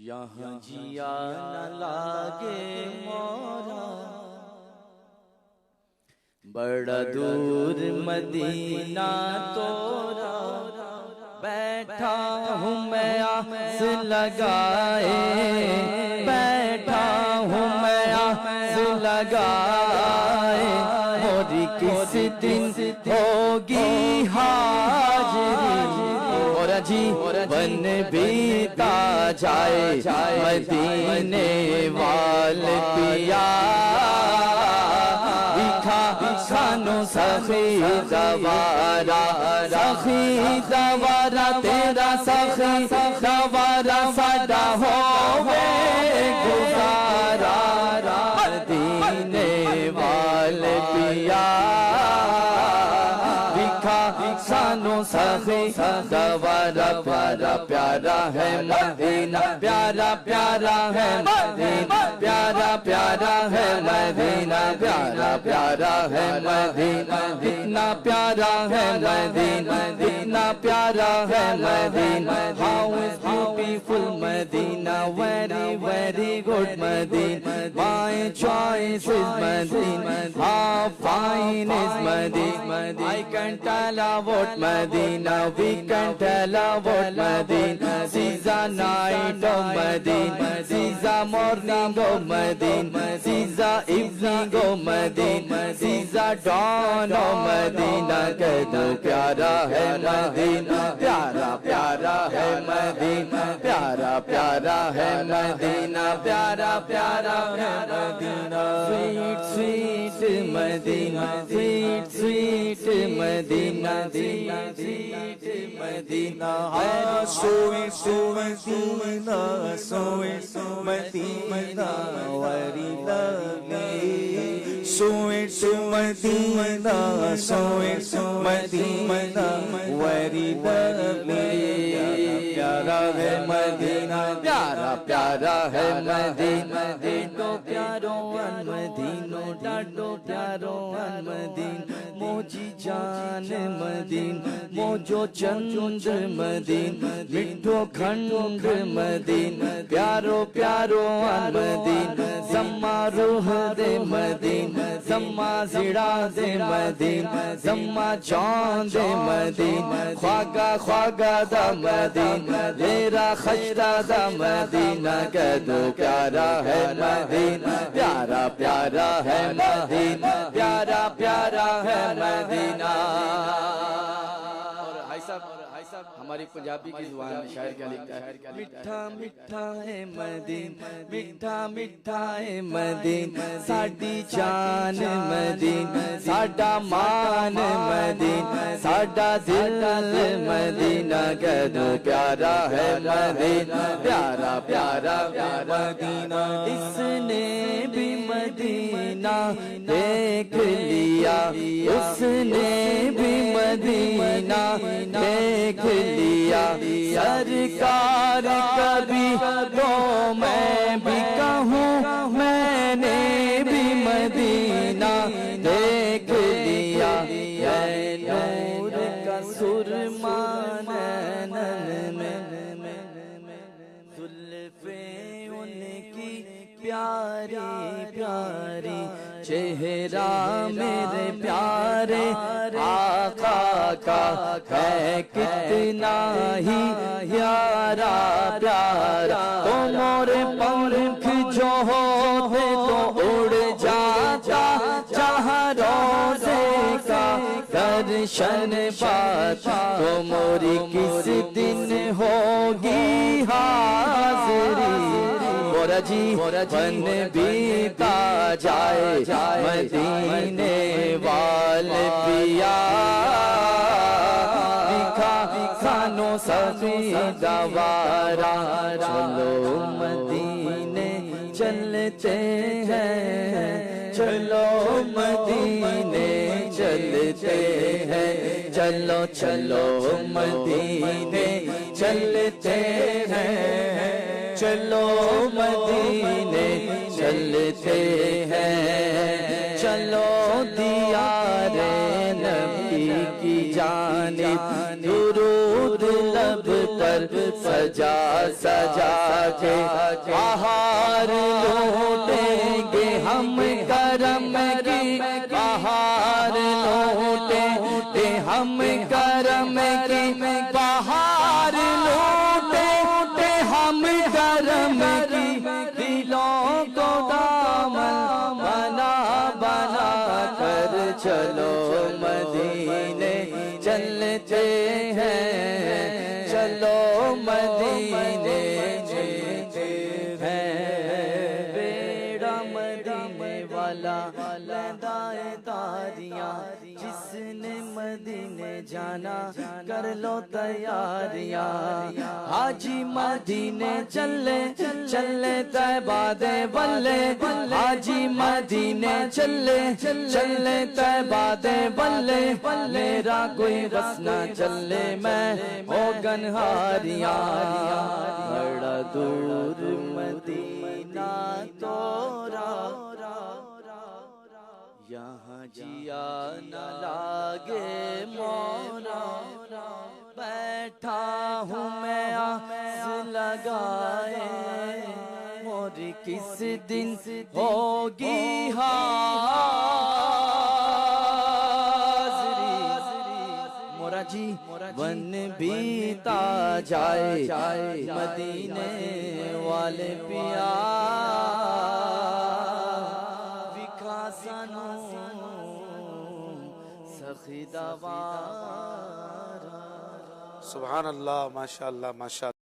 یہاں جیا نہ لاگے مورا، بڑا دور مدینہ تورا، بیٹھا ہوں میں آس لگائے، بیٹھا ہوں میں آس لگائے، موری کس دن ہوگی حاضری، اور جی بن بیتا جائے مدینے وال پیا، کھانو سخی دوارا، سخی دوارا تیرا سخی دوارا ساڈا ہووے گزارا، مدینے وال پیا، سانو سخی دوارا، پیارا پیارا ہے مدینہ، پیارا پیارا ہے مدینہ، پیارا پیارا ہے مدینہ، پیارا پیارا ہے مدینہ، اتنا پیارا ہے مدینہ، اتنا پیارا ہے مدینہ، how is beautiful Medina, very very good Medina, my choice is Medina, how fine is Medina, I can tell about Medina, we can tell about Medina, she's a night of Medina, she's a morning of Medina, she's a evening of Medina, she's a dawn of Medina, کہہ دو پیارا ہے مدینہ، پیارا پیارا ہے مدینہ، پیارا پیارا ہے مدینہ، پیارا پیارا ہے مدینہ، sweet sweet مدینہ، sweet sweet مدینہ، sweet مدینہ، sweet Medina, sweet Medina, very lovely. Sweet Medina, sweet Medina, very lovely. پیارا ہے مدینہ، پیارا پیارا ہے مدینہ، ڈاڈو پیارو ان مدینو، ڈاڈو پیارو ان مدینہ، موجی جان مدینہ، موجو چند مدینہ، مٹھو کھنڈ مدینہ، پیارو پیارو ان مدینہ، زما روح دے مدینہ، زما زڑا دے مدینہ، زما جان دے مدینہ، خواگا خواگا دا مدینہ، میرا خشتہ دا مدینہ، کہہ دو پیارا ہے مدینہ، پیارا پیارا ہے مدینہ، پیارا پیارا ہے مدینہ۔ اور بھائی صاحب ہماری پنجابی کی زبان میں شاعر کیا لکھتا ہے، میٹھا میٹھا ہے مدینہ، میٹھا میٹھا ہے مدینہ، ساڈی جان مدینہ، ساڈا مان مدینہ، ساڈا دل مدینہ، کہہ دو پیارا ہے مدینہ، پیارا پیارا مدینہ، اس نے بھی مدینہ دیکھ لیا، اس نے بھی مدینہ دیکھ لیا، سرکار کبھی تو میں بھی کہوں میں نے بھی مدینہ دیکھ لیا، اے نور کا سرما نینن میں، زلفیں ان کی پیاری پیاری، چہرہ میرے پیارے آقا کا ہے کتنا ہی پیارا پیارا، تو مورے پنکھ جو ہوتے تو اڑ جاتا، جہاں روزے کا درشن پاتا، تو موری کس دن ہوگی حاضری، مورا جی بن بیتا جائے مدینے وال پیا، کھانو سخی دوارا، چلو مدینے چلتے ہیں، چلو مدینے چلتے ہیں، چلو چلو مدینے چلتے ہیں، چلو مدینے چلتے ہیں، چلو دیار نبی کی جانب درود لب پر سجا سجا کے بہار لوٹیں گے ہم کرم کی بہار لوٹیں گے ہم کرم کی بہار لوٹیں گے ہم کرم کی دلوں کو دامن بنا بنا کر چلو مدینے چلتے ہیں چلو مدینے چلتے ہیں بیڑا مدینے والا لدائے تاریاں جس نے مدینے جانا کر لو تیاریاں حاجی مدینے چلے چلے طیبہ دے بلے حاجی مدینے چلے چلے طیبہ دے بلے میرا کوئی بس نہ چلے میں ہو گنہاریاں بڑا دور مدینہ تورا یہاں جیا نہ لاگے مورا بیٹھا ہوں میں آس لگائے موری کس دن ہوگی حاضری مورا جی ون بیتا جائے مدینے والے پیا سبحان اللہ ماشاءاللہ ماشاءاللہ